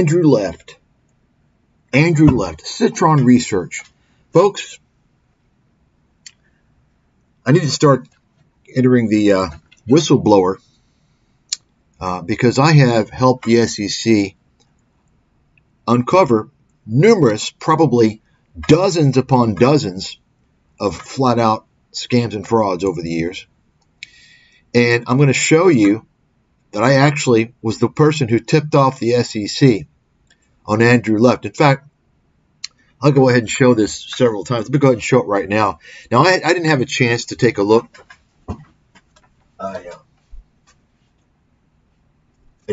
Andrew left. Andrew left. Citron Research. Folks, I need to start entering the whistleblower because I have helped the SEC uncover numerous, probably dozens upon dozens of flat-out scams and frauds over the years. And I'm going to show you that I actually was the person who tipped off the SEC on Andrew left. In fact, I'll go ahead and show this several times. Let me go ahead and show it right now. Now, I didn't have a chance to take a look, a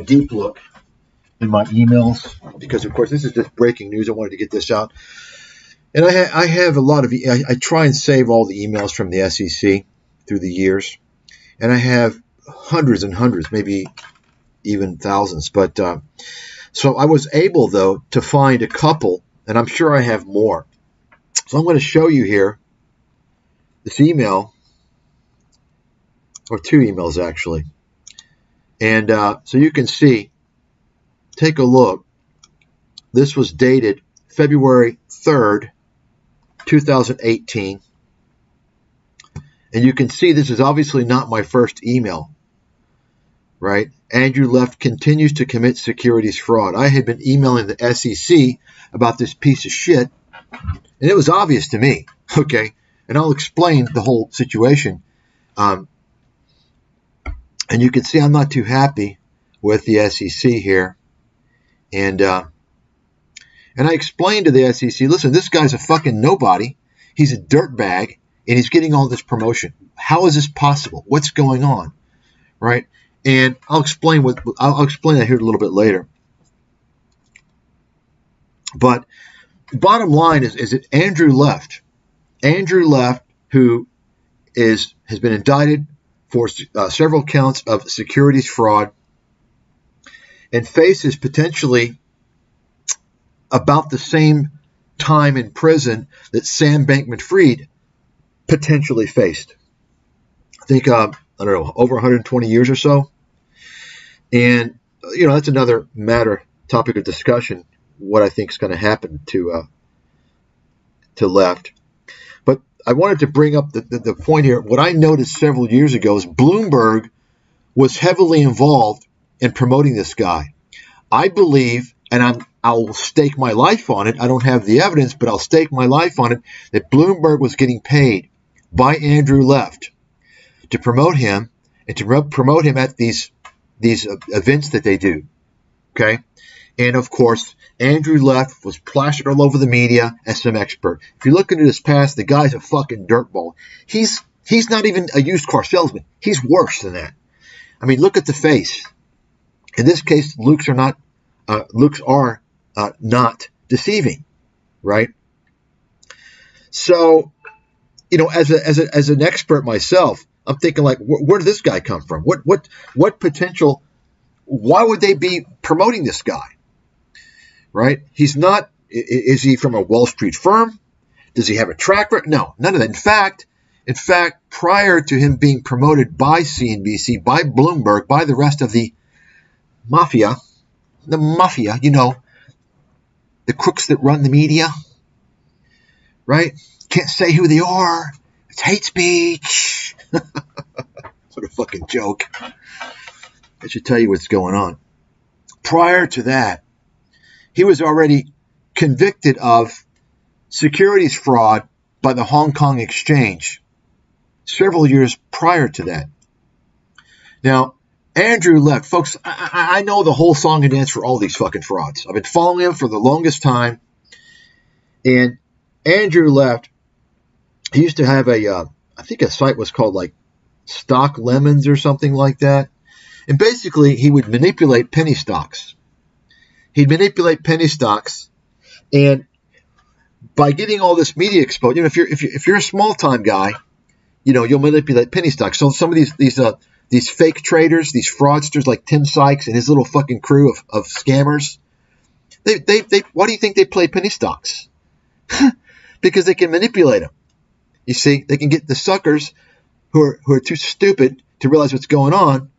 deep look in my emails because, of course, this is just breaking news. I wanted to get this out. And I have a lot of, I try and save all the emails from the SEC through the years. And I have hundreds and hundreds, maybe even thousands. But so I was able, though, to find a couple, and I'm sure I have more. So I'm going to show you here this email, or two emails, actually. And so you can see, take a look. This was dated February 3rd, 2018. And you can see this is obviously not my first email, right? Andrew left continues to commit securities fraud. I had been emailing the SEC about this piece of shit, and it was obvious to me, okay? And I'll explain the whole situation. And you can see I'm not too happy with the SEC here. And I explained to the SEC, listen, this guy's a fucking nobody. He's a dirtbag. And he's getting all this promotion. How is this possible? What's going on, right? And I'll explain that here a little bit later. But the bottom line is that Andrew left. Andrew left, who has been indicted for several counts of securities fraud, and faces potentially about the same time in prison that Sam Bankman-Fried potentially faced. I think, I don't know, over 120 years or so. And, that's another topic of discussion, what I think is going to happen to left. But I wanted to bring up the point here. What I noticed several years ago is Bloomberg was heavily involved in promoting this guy. I believe, and I'll stake my life on it. I don't have the evidence, but I'll stake my life on it, that Bloomberg was getting paid by Andrew left to promote him and to promote him at these events that they do. Okay? And of course, Andrew left was plastered all over the media as some expert. If you look into his past, the guy's a fucking dirtball. He's not even a used car salesman. He's worse than that. I mean, look at the face. In this case, looks are not deceiving, right? So, as an expert myself, I'm thinking like, where did this guy come from? What potential? Why would they be promoting this guy? Right? He's not. Is he from a Wall Street firm? Does he have a track record? No, none of that. In fact, prior to him being promoted by CNBC, by Bloomberg, by the rest of the mafia, the crooks that run the media, right? Can't say who they are. It's hate speech. What a fucking joke. I should tell you what's going on. Prior to that, he was already convicted of securities fraud by the Hong Kong Exchange several years prior to that. Now, Andrew left. Folks, I know the whole song and dance for all these fucking frauds. I've been following him for the longest time. And Andrew left. He used to have I think a site was called like Stock Lemons or something like that. And basically, he would manipulate penny stocks. He'd manipulate penny stocks, and by getting all this media exposure, if you're a small time guy, you'll manipulate penny stocks. So some of these fake traders, these fraudsters like Tim Sykes and his little fucking crew of scammers, they why do you think they play penny stocks? Because they can manipulate them. You see, they can get the suckers who are too stupid to realize what's going on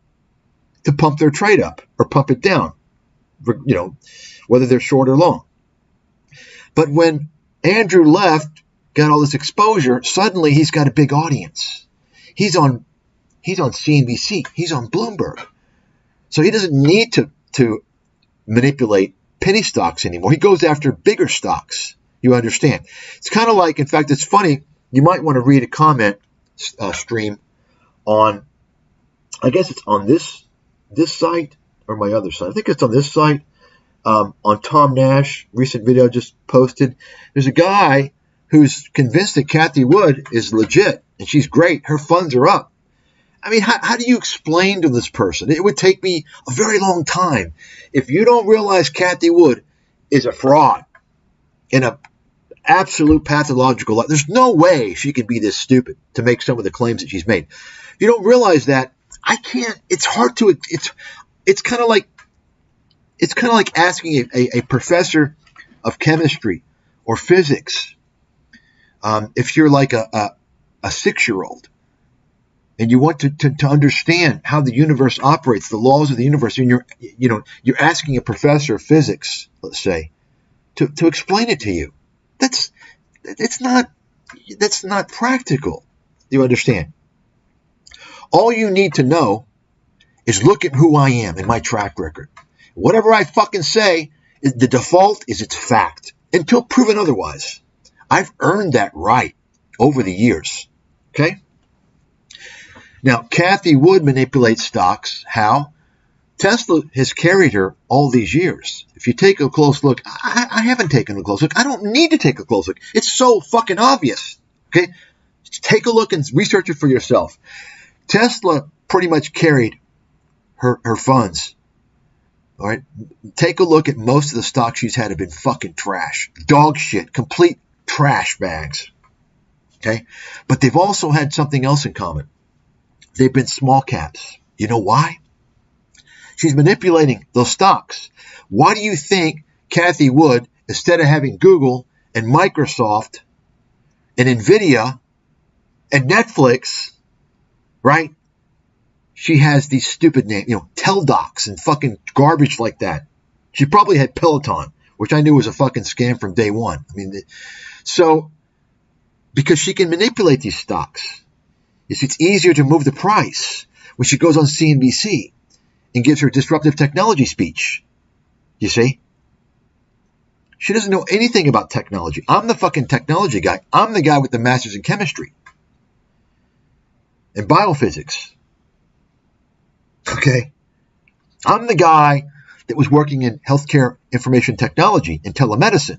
to pump their trade up or pump it down. whether they're short or long. But when Andrew left, got all this exposure, suddenly he's got a big audience. He's on CNBC. He's on Bloomberg. So he doesn't need to manipulate penny stocks anymore. He goes after bigger stocks. You understand? It's kind of like, in fact, it's funny. You might want to read a comment stream on, I guess it's on this site or my other site. I think it's on this site. On Tom Nash, recent video just posted. There's a guy who's convinced that Cathie Wood is legit and she's great. Her funds are up. I mean, how do you explain to this person? It would take me a very long time. If you don't realize Cathie Wood is a fraud in an absolute pathological, there's no way she could be this stupid to make some of the claims that she's made. If you don't realize that, I can't. It's hard to. It's kind of like asking a professor of chemistry or physics, if you're like a 6-year-old and you want to understand how the universe operates, the laws of the universe, and you're asking a professor of physics, let's say, to explain it to you. That's not practical. You understand? All you need to know is look at who I am and my track record. Whatever I fucking say, the default is it's fact until proven otherwise. I've earned that right over the years. Okay? Now, Cathie Wood manipulates stocks. How? Tesla has carried her all these years. If you take a close look, I haven't taken a close look. I don't need to take a close look. It's so fucking obvious. Okay? Just take a look and research it for yourself. Tesla pretty much carried her funds. All right? Take a look at most of the stocks she's had have been fucking trash. Dog shit. Complete trash bags. Okay? But they've also had something else in common. They've been small caps. You know why? She's manipulating those stocks. Why do you think Cathie Wood, instead of having Google and Microsoft and Nvidia and Netflix, right? She has these stupid names, Teldocs and fucking garbage like that. She probably had Peloton, which I knew was a fucking scam from day one. I mean, because she can manipulate these stocks. It's easier to move the price when she goes on CNBC and gives her disruptive technology speech. You see? She doesn't know anything about technology. I'm the fucking technology guy. I'm the guy with the master's in chemistry and biophysics. Okay? I'm the guy that was working in healthcare information technology and telemedicine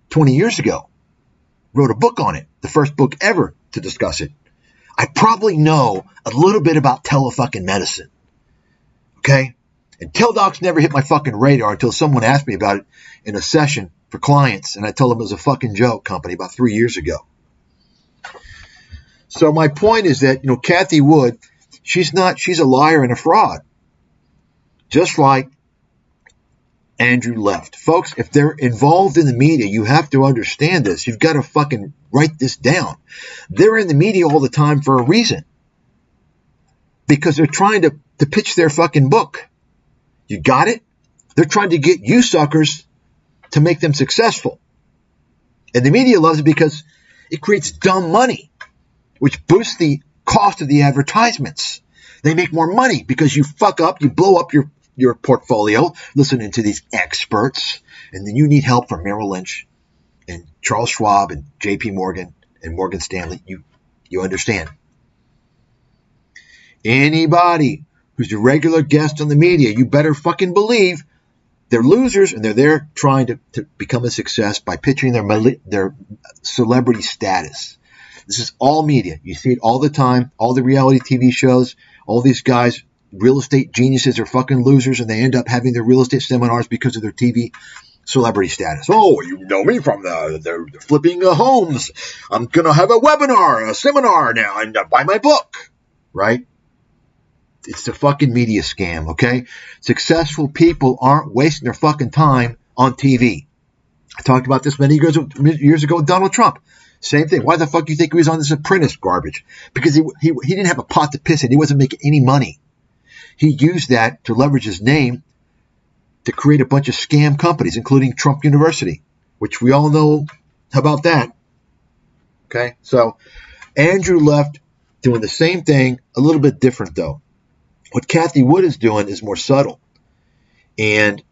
20 years ago. Wrote a book on it, the first book ever to discuss it. I probably know a little bit about telefucking medicine. Okay? And Teldocs never hit my fucking radar until someone asked me about it in a session for clients, and I told them it was a fucking joke company about 3 years ago. So my point is that, Cathie Wood, she's a liar and a fraud. Just like Andrew left. Folks, if they're involved in the media, you have to understand this. You've got to fucking write this down. They're in the media all the time for a reason. Because they're trying to pitch their fucking book. You got it? They're trying to get you suckers to make them successful. And the media loves it because it creates dumb money, which boosts the cost of the advertisements. They make more money because you fuck up, you blow up your portfolio listening to these experts, and then you need help from Merrill Lynch and Charles Schwab and JP Morgan and Morgan Stanley. You understand? Anybody who's a regular guest on the media, you better fucking believe they're losers, and they're there trying to become a success by pitching their celebrity status. This is all media. You see it all the time, all the reality TV shows, all these guys, real estate geniuses are fucking losers, and they end up having their real estate seminars because of their TV celebrity status. Oh, you know me from they're flipping homes. I'm going to have a webinar, a seminar now, and buy my book, right? It's the fucking media scam, okay? Successful people aren't wasting their fucking time on TV. I talked about this many years ago with Donald Trump. Same thing. Why the fuck do you think he was on this Apprentice garbage? Because he didn't have a pot to piss in. He wasn't making any money. He used that to leverage his name to create a bunch of scam companies, including Trump University, which we all know about that. Okay, so Andrew left doing the same thing, a little bit different though. What Cathie Wood is doing is more subtle. And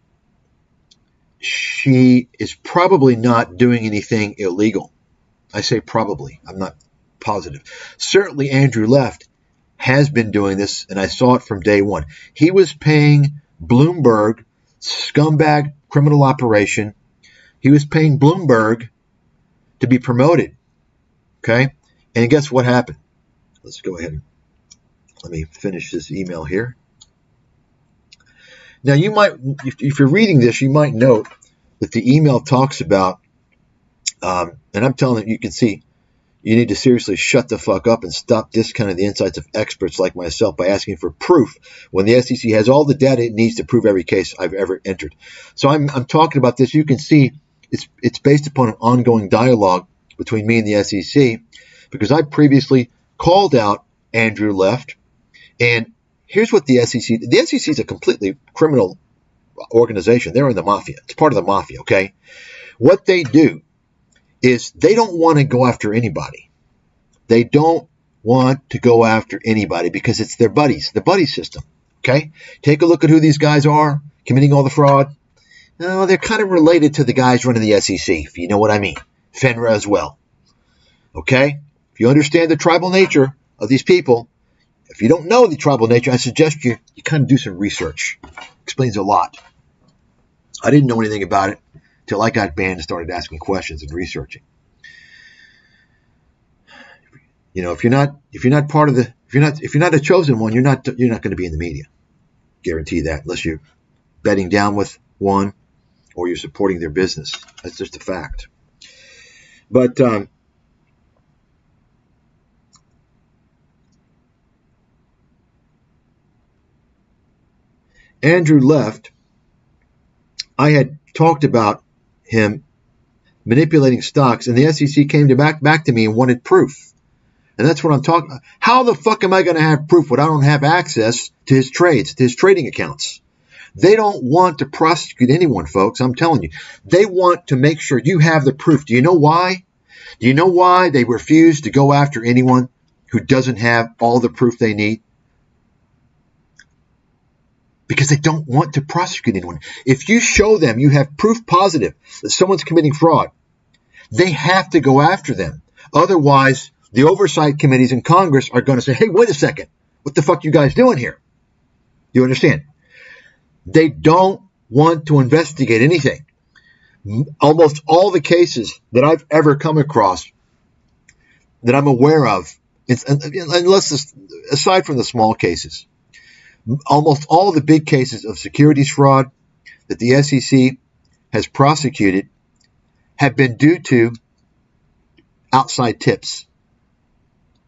she is probably not doing anything illegal. I say probably. I'm not positive. Certainly Andrew Left has been doing this, and I saw it from day one. He was paying Bloomberg, scumbag criminal operation. He was paying Bloomberg to be promoted. Okay? And guess what happened? Let's go ahead and let me finish this email here. Now, you might, if you're reading this, you might note that the email talks about, and I'm telling you, you can see, you need to seriously shut the fuck up and stop discounting the insights of experts like myself by asking for proof when the SEC has all the data it needs to prove every case I've ever entered. So I'm talking about this. You can see it's based upon an ongoing dialogue between me and the SEC, because I previously called out Andrew Left, and here's what the SEC is a completely criminal organization. They're in the mafia. It's part of the mafia, okay? What they do is they don't want to go after anybody. They don't want to go after anybody because it's their buddies, the buddy system, okay? Take a look at who these guys are committing all the fraud. No, they're kind of related to the guys running the SEC, if you know what I mean. FINRA as well, okay? If you understand the tribal nature of these people, if you don't know the tribal nature, I suggest you kind of do some research. Explains a lot. I didn't know anything about it until I got banned and started asking questions and researching. You know, if you're not a chosen one, you're not going to be in the media. Guarantee that, unless you're betting down with one or you're supporting their business. That's just a fact. But Andrew Left, I had talked about him manipulating stocks, and the SEC came back to me and wanted proof. And that's what I'm talking about. How the fuck am I going to have proof when I don't have access to his trades, to his trading accounts? They don't want to prosecute anyone, folks. I'm telling you. They want to make sure you have the proof. Do you know why? Do you know why they refuse to go after anyone who doesn't have all the proof they need? Because they don't want to prosecute anyone. If you show them you have proof positive that someone's committing fraud, they have to go after them. Otherwise, the oversight committees in Congress are going to say, hey, wait a second. What the fuck are you guys doing here? You understand? They don't want to investigate anything. Almost all the cases that I've ever come across that I'm aware of, aside from the small cases, almost all of the big cases of securities fraud that the SEC has prosecuted have been due to outside tips.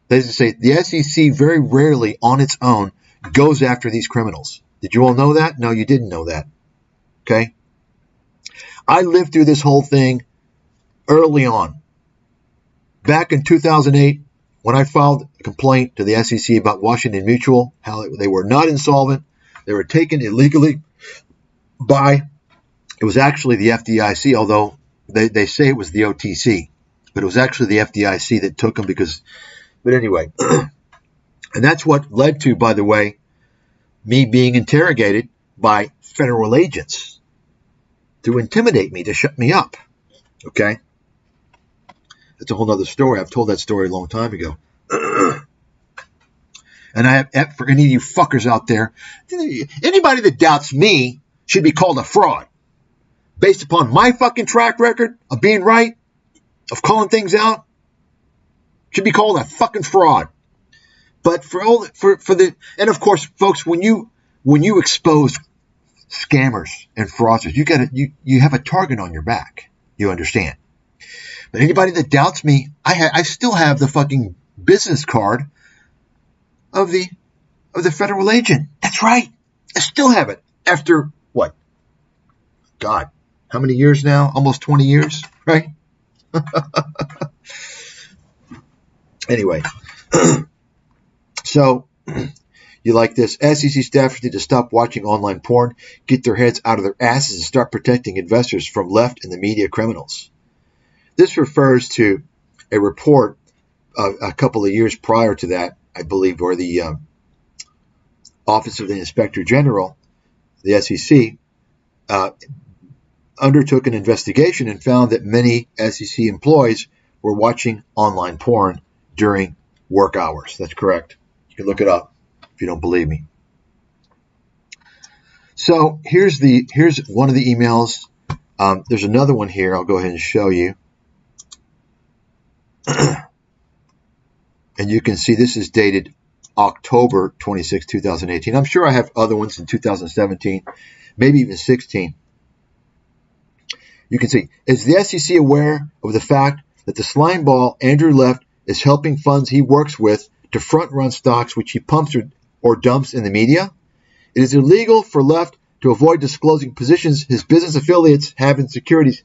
That is to say, the SEC very rarely on its own goes after these criminals. Did you all know that? No, you didn't know that. Okay? I lived through this whole thing early on. Back in 2008, when I filed a complaint to the SEC about Washington Mutual, how they were not insolvent, they were taken illegally by, it was actually the FDIC, although they say it was the OTC, but it was actually the FDIC that took them but anyway. And that's what led to, by the way, me being interrogated by federal agents to intimidate me, to shut me up. Okay? That's a whole other story. I've told that story a long time ago. And I have, for any of you fuckers out there, anybody that doubts me should be called a fraud. Based upon my fucking track record of being right, of calling things out, should be called a fucking fraud. But and of course, folks, when you expose scammers and fraudsters, you have a target on your back. You understand? But anybody that doubts me, I still have the fucking business card of the federal agent. That's right. I still have it. After what? God, how many years now? Almost 20 years, right? Anyway, so You like this? SEC staffers need to stop watching online porn, get their heads out of their asses, and start protecting investors from left and the media criminals. This refers to a report a couple of years prior to that, I believe, where the Office of the Inspector General, the SEC, undertook an investigation and found that many SEC employees were watching online porn during work hours. That's correct. You can look it up if you don't believe me. So here's one of the emails. There's another one here. I'll go ahead and show you. And you can see this is dated October 26, 2018. I'm sure I have other ones in 2017, maybe even 16. You can see, is the SEC aware of the fact that the slimeball Andrew Left is helping funds he works with to front-run stocks which he pumps or dumps in the media? It is illegal for Left to avoid disclosing positions his business affiliates have in securities.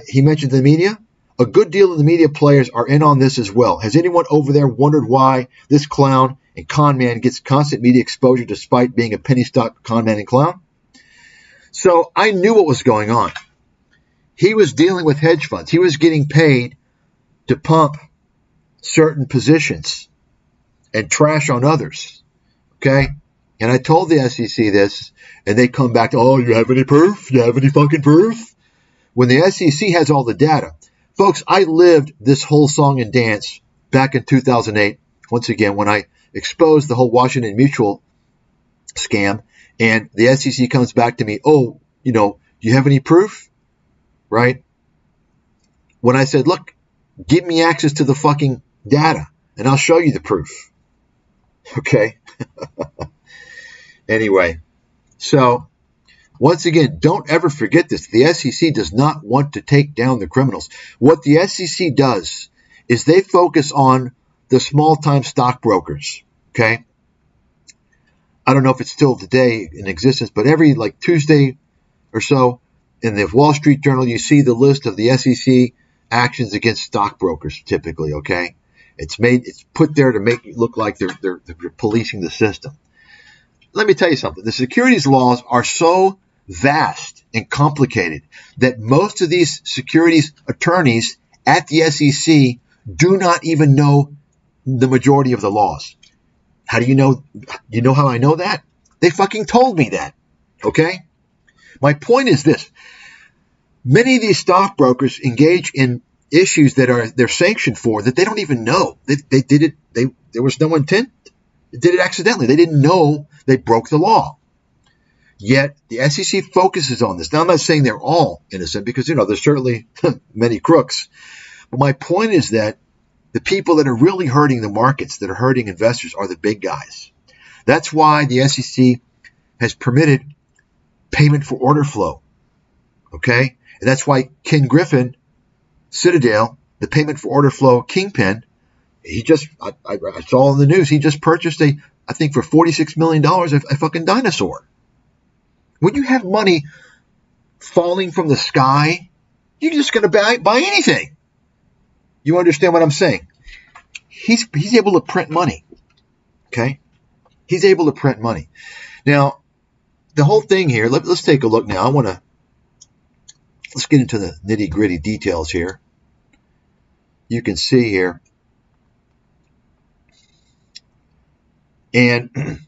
He mentioned the media. A good deal of the media players are in on this as well. Has anyone over there wondered why this clown and con man gets constant media exposure despite being a penny stock con man and clown? So I knew what was going on. He was dealing with hedge funds. He was getting paid to pump certain positions and trash on others. Okay? And I told the SEC this, and they come back to, oh, you have any proof? You have any fucking proof? When the SEC has all the data. Folks, I lived this whole song and dance back in 2008, once again, when I exposed the whole Washington Mutual scam, and the SEC comes back to me, oh, do you have any proof? Right? When I said, look, give me access to the fucking data, and I'll show you the proof. Okay? Anyway, so once again, don't ever forget this. The SEC does not want to take down the criminals. What the SEC does is they focus on the small-time stockbrokers, okay? I don't know if it's still today in existence, but every Tuesday or so in the Wall Street Journal, you see the list of the SEC actions against stockbrokers typically, okay? It's put there to make it look like they're policing the system. Let me tell you something. The securities laws are so vast and complicated that most of these securities attorneys at the SEC do not even know the majority of the laws. How do you know? You know how I know that? They fucking told me that. Okay? My point is this. Many of these stockbrokers engage in issues that they're sanctioned for that they don't even know. They did it. There was no intent. They did it accidentally. They didn't know they broke the law. Yet the SEC focuses on this. Now, I'm not saying they're all innocent because, there's certainly many crooks. But my point is that the people that are really hurting the markets, that are hurting investors, are the big guys. That's why the SEC has permitted payment for order flow. Okay? And that's why Ken Griffin, Citadel, the payment for order flow kingpin, he just, I saw in the news, he just purchased I think for $46 million, a fucking dinosaur. When you have money falling from the sky, you're just going to buy anything. You understand what I'm saying? He's able to print money. Okay? He's able to print money. Now, the whole thing here, let's take a look now. Let's get into the nitty-gritty details here. You can see here. And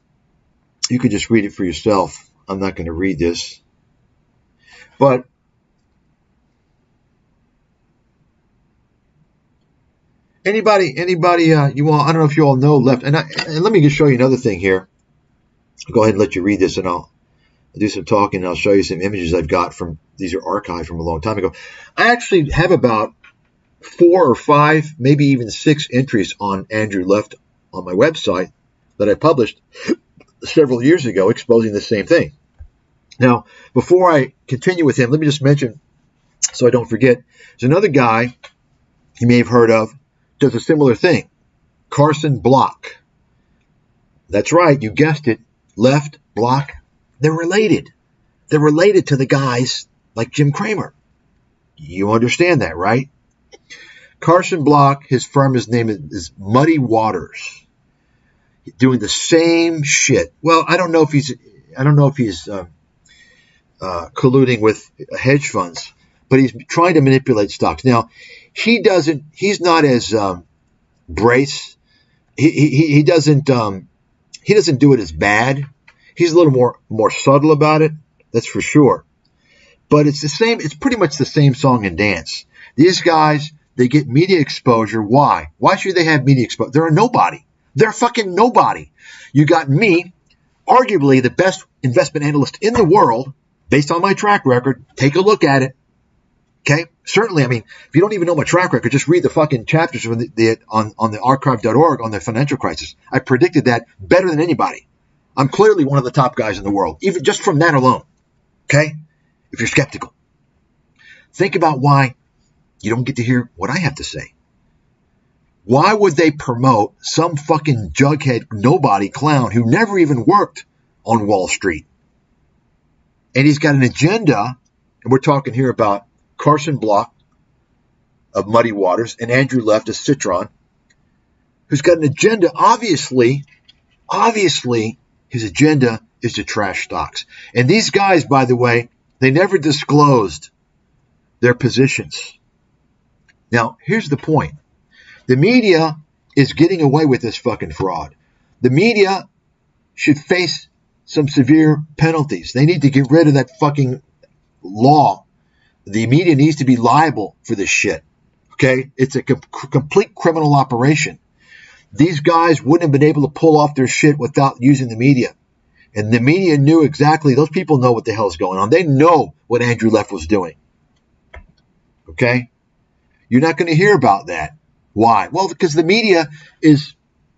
you can just read it for yourself. I'm not going to read this. But anybody, you all, I don't know if you all know Left. And let me just show you another thing here. I'll go ahead and let you read this, and I'll do some talking, and I'll show you some images I've got from, these are archived from a long time ago. I actually have about 4 or 5, maybe even 6 entries on Andrew Left on my website that I published several years ago exposing the same thing. Now, before I continue with him, let me just mention, so I don't forget, there's another guy you may have heard of, does a similar thing. Carson Block. That's right, you guessed it. Left, Block. They're related. They're related to the guys like Jim Cramer. You understand that, right? Carson Block, his firm, his name is Muddy Waters. doing the same shit. Well, I don't know if he's colluding with hedge funds, but he's trying to manipulate stocks. Now, he's not as brace. He doesn't do it as bad. He's a little more subtle about it. That's for sure. But it's the same. It's pretty much the same song and dance. These guys, they get media exposure. Why? Why should they have media exposure? They're a nobody. They're fucking nobody. You got me, arguably the best investment analyst in the world, based on my track record. Take a look at it. Okay? Certainly, I mean, if you don't even know my track record, just read the fucking chapters on the archive.org on the financial crisis. I predicted that better than anybody. I'm clearly one of the top guys in the world, even just from that alone. Okay? If you're skeptical. Think about why you don't get to hear what I have to say. Why would they promote some fucking jughead nobody clown who never even worked on Wall Street? And he's got an agenda, and we're talking here about Carson Block of Muddy Waters and Andrew Left of Citron, who's got an agenda. Obviously, his agenda is to trash stocks. And these guys, by the way, they never disclosed their positions. Now, here's the point. The media is getting away with this fucking fraud. The media should face some severe penalties. They need to get rid of that fucking law. The media needs to be liable for this shit. Okay? It's a complete criminal operation. These guys wouldn't have been able to pull off their shit without using the media. And the media knew exactly. Those people know what the hell's going on. They know what Andrew Left was doing. Okay? You're not going to hear about that. Why? Well, because the media is,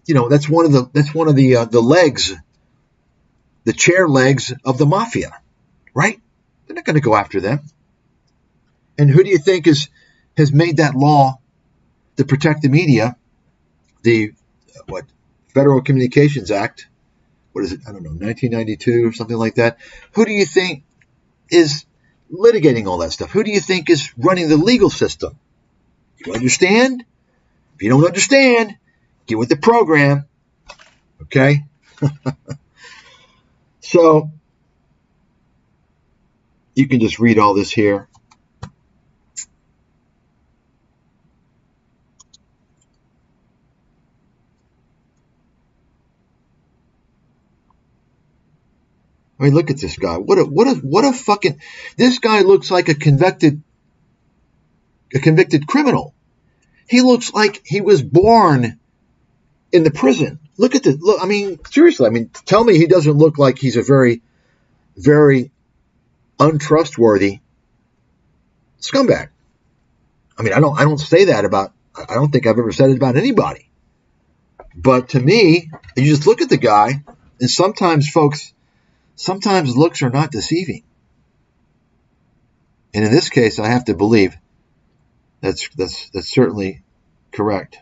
that's one of the legs, the chair legs of the mafia, right? They're not going to go after them. And who do you think has made that law to protect the media? The Federal Communications Act. What is it? I don't know, 1992 or something like that. Who do you think is litigating all that stuff? Who do you think is running the legal system? You understand? If you don't understand, get with the program. Okay? So, you can just read all this here. I mean, look at this guy. What a fucking... This guy looks like a convicted criminal. He looks like he was born in the prison. Look at this. Look, I mean, seriously. I mean, tell me he doesn't look like he's a very, very untrustworthy scumbag. I mean, I don't say that about... I don't think I've ever said it about anybody. But to me, you just look at the guy, and sometimes, folks... Sometimes looks are not deceiving. And in this case, I have to believe that's certainly correct.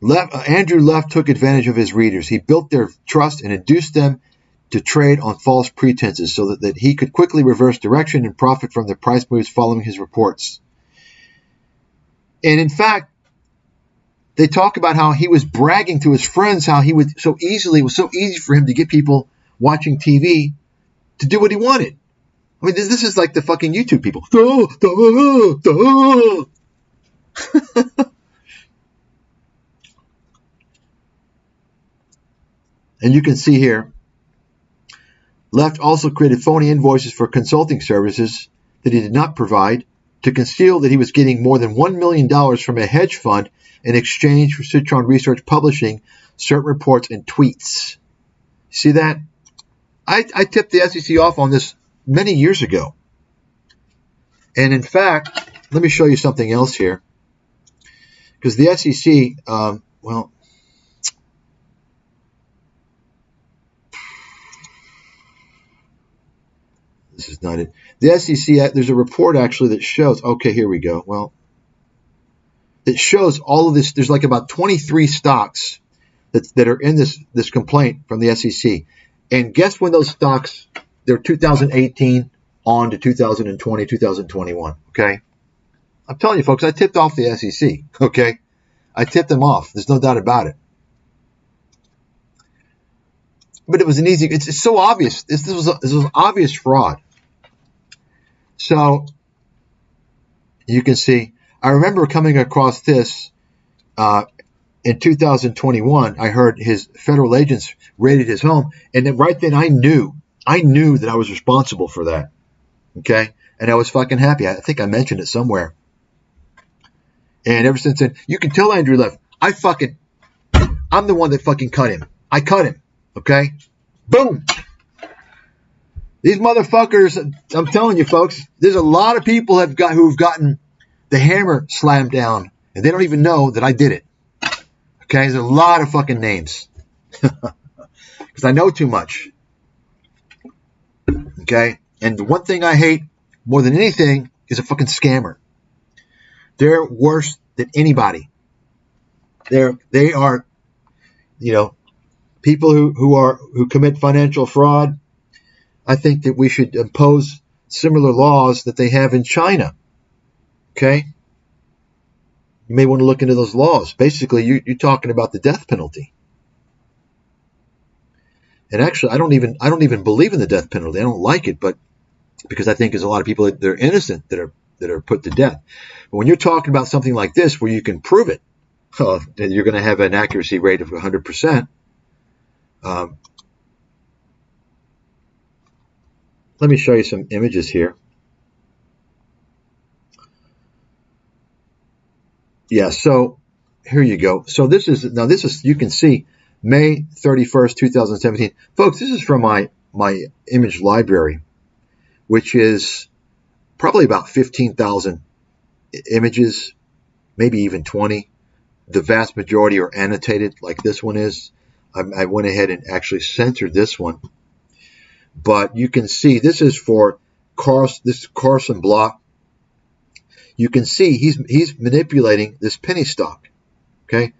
Andrew Left took advantage of his readers. He built their trust and induced them to trade on false pretenses so that he could quickly reverse direction and profit from the price moves following his reports. And in fact, they talk about how he was bragging to his friends how it was so easy for him to get people watching TV to do what he wanted. I mean, this is like the fucking YouTube people. And you can see here, Left also created phony invoices for consulting services that he did not provide to conceal that he was getting more than $1 million from a hedge fund in exchange for Citron Research publishing certain reports and tweets. See that? I tipped the SEC off on this many years ago. And in fact, let me show you something else here. Because the SEC, this is not it. The SEC, there's a report actually that shows, okay, here we go. Well, it shows all of this. There's like about 23 stocks that are in this complaint from the SEC. And guess when those stocks, they're 2018 on to 2020, 2021, okay? I'm telling you, folks, I tipped off the SEC, okay? I tipped them off. There's no doubt about it. but it was an easy. It's so obvious. This was obvious fraud. So you can see. I remember coming across this in 2021. I heard his federal agents raided his home, and then right then I knew that I was responsible for that. Okay, and I was fucking happy. I think I mentioned it somewhere. And ever since then, you can tell Andrew left. I'm the one that fucking cut him. I cut him. Okay, boom. These motherfuckers. I'm telling you, folks. There's a lot of people who've gotten the hammer slammed down, and they don't even know that I did it. Okay, there's a lot of fucking names because I know too much. Okay, and the one thing I hate more than anything is a fucking scammer. They're worse than anybody. They are, people who commit financial fraud. I think that we should impose similar laws that they have in China. Okay? You may want to look into those laws. Basically, you're talking about the death penalty. And actually, I don't even believe in the death penalty. I don't like it, but because I think there's a lot of people that are innocent that are put to death. But when you're talking about something like this, where you can prove it, then you're going to have an accuracy rate of 100%. Let me show you some images here. Yeah, so here you go. So this is you can see May 31st, 2017. Folks, this is from my image library, which is probably about 15,000 images, maybe even 20. The vast majority are annotated like this one is. I went ahead and actually censored this one. But you can see this is for Carson Block. You can see he's manipulating this penny stock. Okay,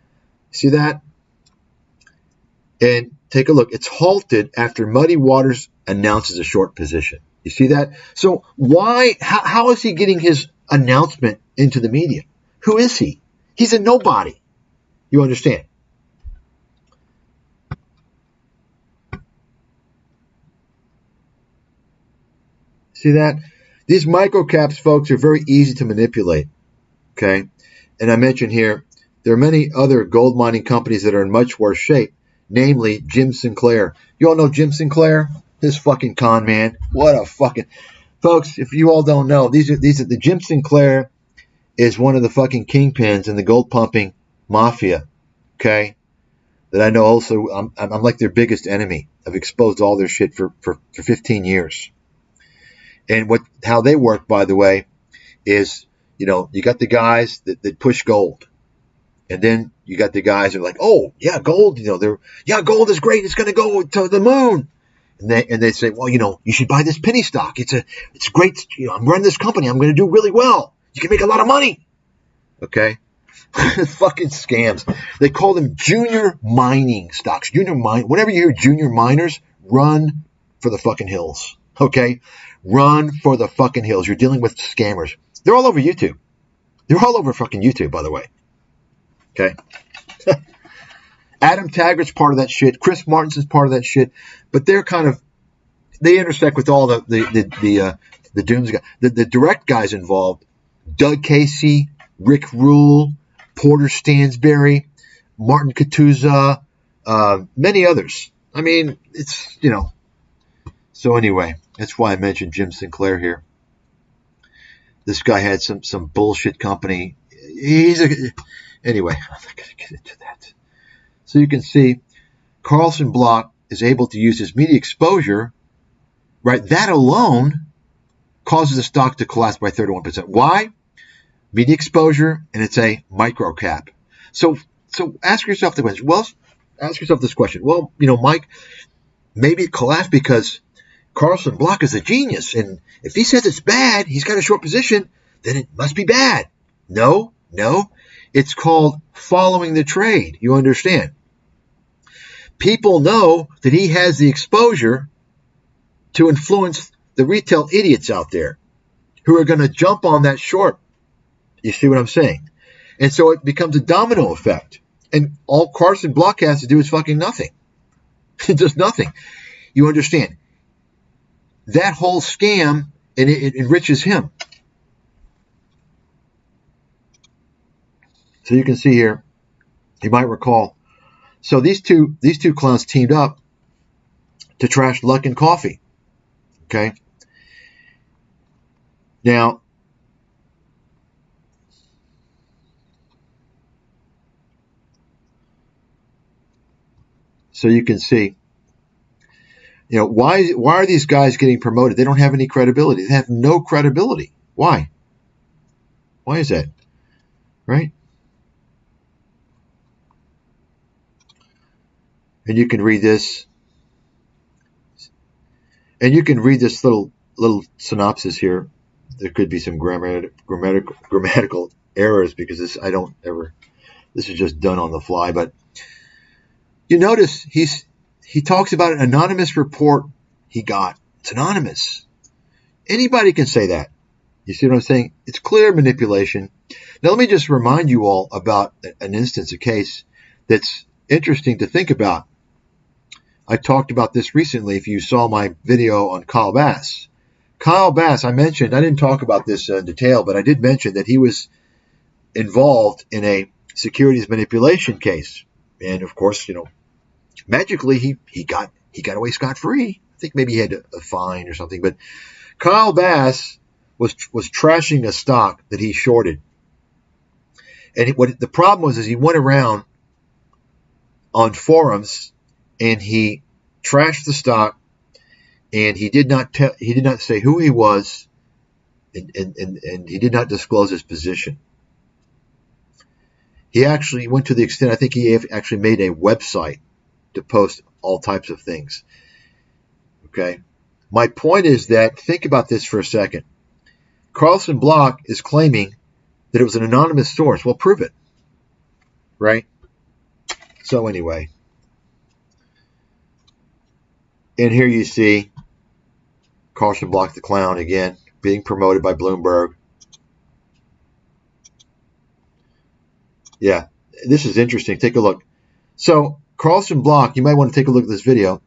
see that? And take a look. It's halted after Muddy Waters announces a short position. You see that? So why? How is he getting his announcement into the media? Who is he? He's a nobody. You understand? See that? These microcaps, folks, are very easy to manipulate. Okay? And I mentioned here, there are many other gold mining companies that are in much worse shape, namely Jim Sinclair. You all know Jim Sinclair? This fucking con man. What a fucking... Folks, if you all don't know, these are the Jim Sinclair is one of the fucking kingpins in the gold pumping mafia. Okay? That I know also, I'm like their biggest enemy. I've exposed all their shit for 15 years. And how they work, by the way, is, you got the guys that push gold. And then you got the guys that are like, oh, yeah, gold, gold is great. It's going to go to the moon. And they say, well, you should buy this penny stock. It's great. I'm running this company. I'm going to do really well. You can make a lot of money. Okay. Fucking scams. They call them junior mining stocks. Whenever you hear junior miners, run for the fucking hills. Okay. Run for the fucking hills. You're dealing with scammers. They're all over YouTube. They're all over fucking YouTube, by the way. Okay. Adam Taggart's part of that shit. Chris Martinson's part of that shit. But they intersect with all the dooms guys. The direct guys involved. Doug Casey, Rick Rule, Porter Stansberry, Martin Katuza, many others. I mean, it's, So anyway, that's why I mentioned Jim Sinclair here. This guy had some bullshit company. Anyway, I'm not going to get into that. So you can see Carson Block is able to use his media exposure, right? That alone causes the stock to collapse by 31%. Why? Media exposure, and it's a micro cap. So ask yourself the question. Well, ask yourself this question. Well, Mike, maybe it collapsed because Carson Block is a genius, and if he says it's bad, he's got a short position, then it must be bad. No. It's called following the trade. You understand? People know that he has the exposure to influence the retail idiots out there who are going to jump on that short. You see what I'm saying? And so it becomes a domino effect. And all Carson Block has to do is fucking nothing. It does nothing. You understand? That whole scam, and it enriches him. So you can see here, you might recall. So these two clowns teamed up to trash Luckin Coffee. Okay. Now, so you can see, why are these guys getting promoted? They don't have any credibility. They have no credibility. Why? Why is that? Right? And you can read this. And you can read this little synopsis here. There could be some grammatical errors because this is just done on the fly. But you notice he talks about an anonymous report he got. It's anonymous. Anybody can say that. You see what I'm saying? It's clear manipulation. Now let me just remind you all about an instance, a case that's interesting to think about. I talked about this recently if you saw my video on Kyle Bass. Kyle Bass, I didn't talk about this in detail, but I did mention that he was involved in a securities manipulation case. And of course, magically he got away scot-free. I think maybe he had a fine or something. But Kyle Bass was trashing a stock that he shorted. And what the problem was is he went around on forums and he trashed the stock, and he did not say who he was, and he did not disclose his position. He actually went to the extent, I think he actually made a website to post all types of things. Okay? My point is that, think about this for a second. Carlson Block is claiming that it was an anonymous source. Well, prove it. Right? So anyway. And here you see Carlson Block the clown again, being promoted by Bloomberg. Yeah, this is interesting. Take a look. So Carlson Block, you might want to take a look at this video.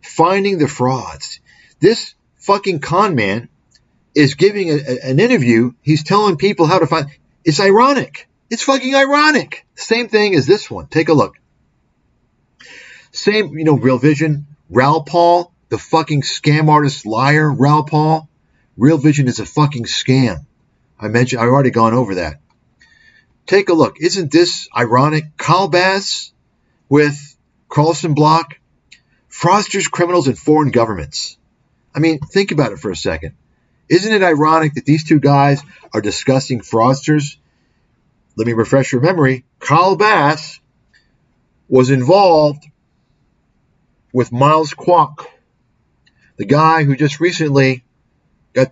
Finding the frauds. This fucking con man is giving an interview. He's telling people how to find. It's ironic. It's fucking ironic. Same thing as this one. Take a look. Same, Real Vision. Raoul Paul, the fucking scam artist liar, Raoul Paul. Real Vision is a fucking scam. I've already gone over that. Take a look. Isn't this ironic? Kyle Bass with Carlson Block. Fraudsters, criminals, and foreign governments. I mean, think about it for a second. Isn't it ironic that these two guys are discussing fraudsters? Let me refresh your memory. Kyle Bass was involved with Miles Kwok, the guy who just recently was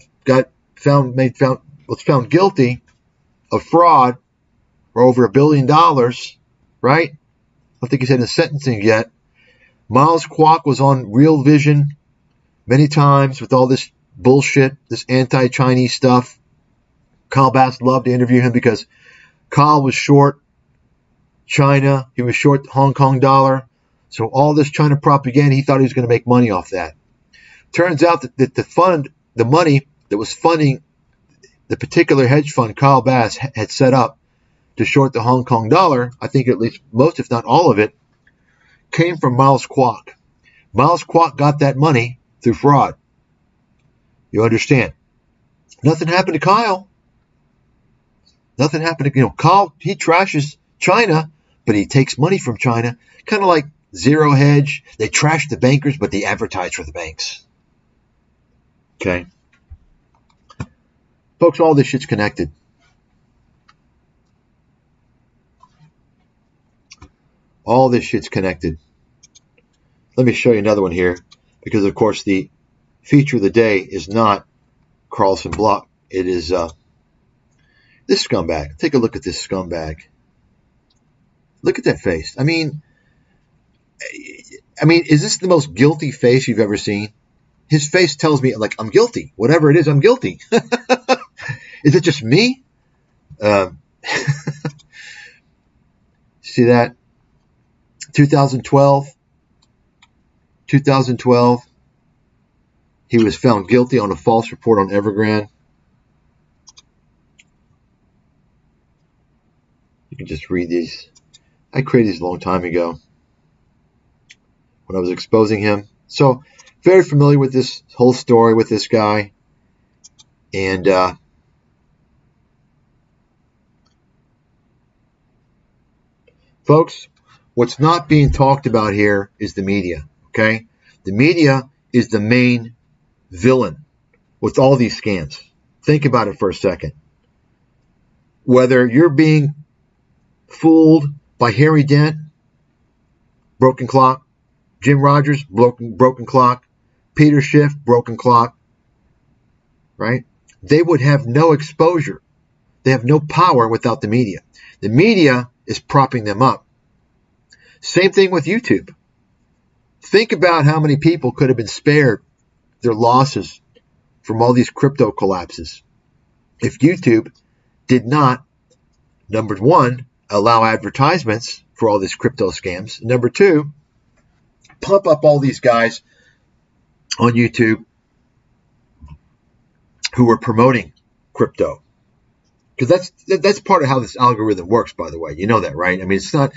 found guilty of fraud for over $1 billion, right? I don't think he's had a sentencing yet. Miles Kwok was on Real Vision many times with all this bullshit, this anti-Chinese stuff. Kyle Bass loved to interview him because Kyle was short China. He was short the Hong Kong dollar. So all this China propaganda, he thought he was going to make money off that. Turns out that the money that was funding the particular hedge fund Kyle Bass had set up to short the Hong Kong dollar, I think at least most, if not all of it, came from Miles Kwok. Miles Kwok got that money through fraud. You understand? Nothing happened to Kyle. Nothing happened to, Kyle, he trashes China, but he takes money from China, kind of like Zero Hedge. They trash the bankers, but they advertise for the banks. Okay. Folks, all this shit's connected. All this shit's connected. Let me show you another one here, because of course the feature of the day is not Carlson Block. It is this scumbag. Take a look at this scumbag. Look at that face. I mean, is this the most guilty face you've ever seen? His face tells me, like, I'm guilty. Whatever it is, I'm guilty. Is it just me? See that? 2012. 2012, he was found guilty on a false report on Evergrande. You can just read these. I created these a long time ago when I was exposing him. So, very familiar with this whole story with this guy. And folks, what's not being talked about here is the media, okay? The media is the main villain with all these scams. Think about it for a second. Whether you're being fooled by Harry Dent, broken clock, Jim Rogers, broken clock, Peter Schiff, broken clock, right? They would have no exposure. They have no power without the media. The media is propping them up. Same thing with YouTube. Think about how many people could have been spared their losses from all these crypto collapses if YouTube did not, number one, allow advertisements for all these crypto scams. Number two, pump up all these guys on YouTube who were promoting crypto. Because that's part of how this algorithm works, by the way. You know that, right? I mean, it's not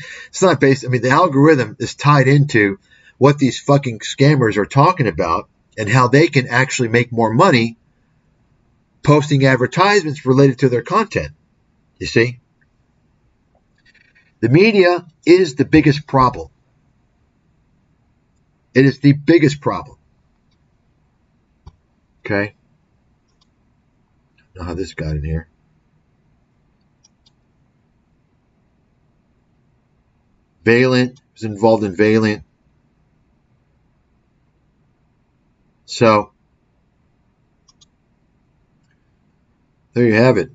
based. I mean, the algorithm is tied into what these fucking scammers are talking about and how they can actually make more money posting advertisements related to their content. You see? The media is the biggest problem. It is the biggest problem. Okay? I don't know how this got in here. Valiant was involved in Valiant. So, there you have it.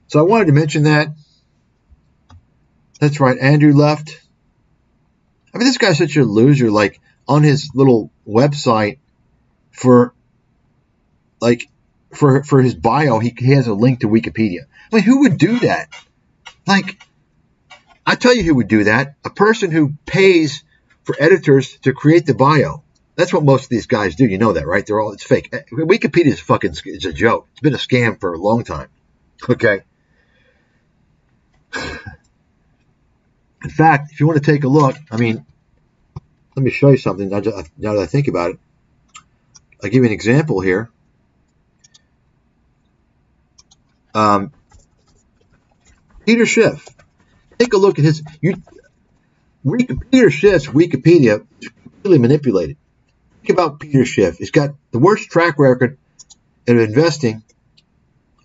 So I wanted to mention that. That's right, Andrew left. I mean, this guy's such a loser. Like, on his little website for his bio, he has a link to Wikipedia. I mean, who would do that? Like, I tell you who would do that. A person who pays for editors to create the bio. That's what most of these guys do. You know that, right? It's fake. Wikipedia is it's a joke. It's been a scam for a long time. Okay. In fact, if you want to take a look, I mean, let me show you something now that I think about it. I'll give you an example here. Peter Schiff. Take a look at Peter Schiff's Wikipedia is really manipulated. Think about Peter Schiff. He's got the worst track record in investing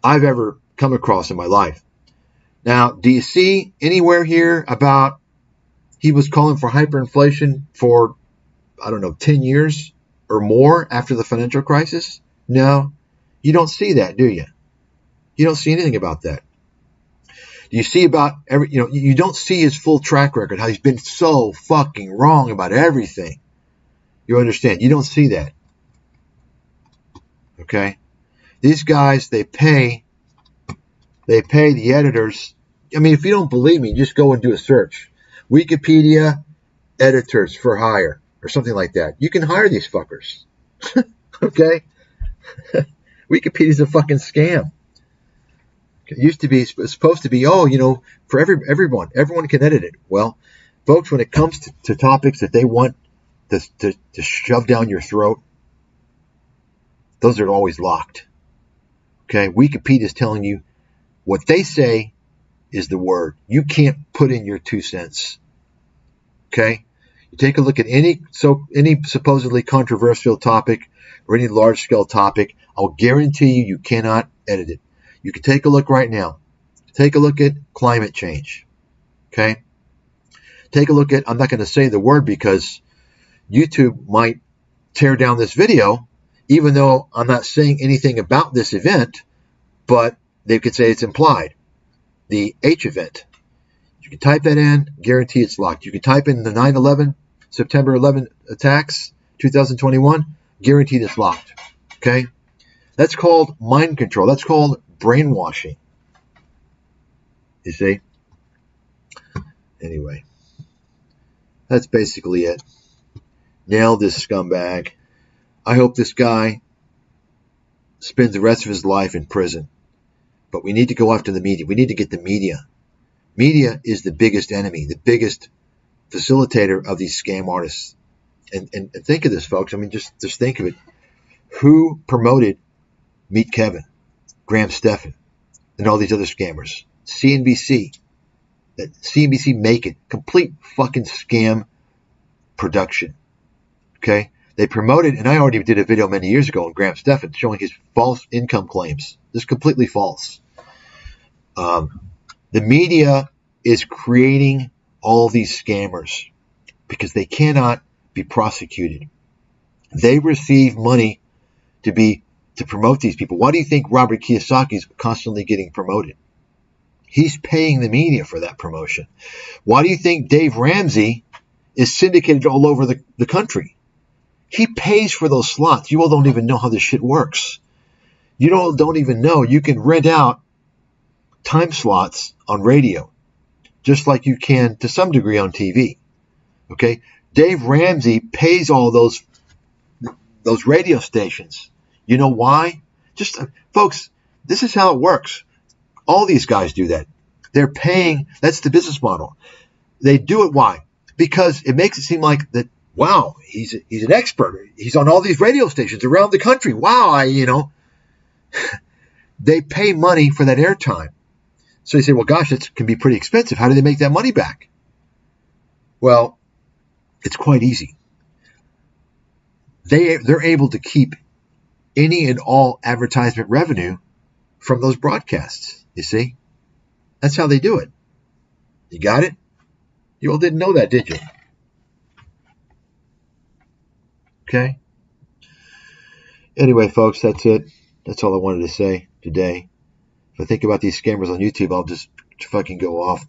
I've ever come across in my life. Now, do you see anywhere here about he was calling for hyperinflation for, 10 years or more after the financial crisis? No, you don't see that, do you? You don't see anything about that. You see about you don't see his full track record, how he's been so fucking wrong about everything. You understand? You don't see that. Okay? These guys, they pay the editors. I mean, if you don't believe me, just go and do a search. Wikipedia editors for hire or something like that. You can hire these fuckers. Okay? Wikipedia's a fucking scam. It used to be, it's supposed to be, for everyone can edit it. Well, folks, when it comes to topics that they want to shove down your throat, those are always locked. Okay, Wikipedia is telling you what they say is the word. You can't put in your 2 cents. Okay, you take a look at any supposedly controversial topic or any large-scale topic, I'll guarantee you cannot edit it. You can take a look right now. Take a look at climate change. Okay? Take a look at, I'm not going to say the word because YouTube might tear down this video, even though I'm not saying anything about this event, but they could say it's implied. The H event. You can type that in, guarantee it's locked. You can type in the 9/11, September 11 attacks, 2021, guaranteed it's locked. Okay? That's called mind control. That's called brainwashing. You see? Anyway, that's basically it. Nailed this scumbag. I hope this guy spends the rest of his life in prison. But we need to go after the media. We need to get the media. Media is the biggest enemy, the biggest facilitator of these scam artists. And think of this, folks. I mean, just think of it. Who promoted Meet Kevin, Graham Stephan, and all these other scammers? CNBC. That CNBC make it. Complete fucking scam production. Okay? They promoted, and I already did a video many years ago on Graham Stephan showing his false income claims. This is completely false. The media is creating all these scammers because they cannot be prosecuted. They receive money to promote these people. Why do you think Robert Kiyosaki is constantly getting promoted? He's paying the media for that promotion. Why do you think Dave Ramsey is syndicated all over the country? He pays for those slots. You all don't even know how this shit works. You don't even know you can rent out time slots on radio, just like you can to some degree on TV. Okay? Dave Ramsey pays all those radio stations. You know why? Folks, this is how it works. All these guys do that. They're paying. That's the business model. They do it. Why? Because it makes it seem like that. Wow, he's an expert. He's on all these radio stations around the country. Wow, they pay money for that airtime. So you say, well, gosh, that can be pretty expensive. How do they make that money back? Well, it's quite easy. They're able to keep any and all advertisement revenue from those broadcasts. You see? That's how they do it. You got it? You all didn't know that, did you? Okay? Anyway, folks, that's it. That's all I wanted to say today. If I think about these scammers on YouTube, I'll just fucking go off.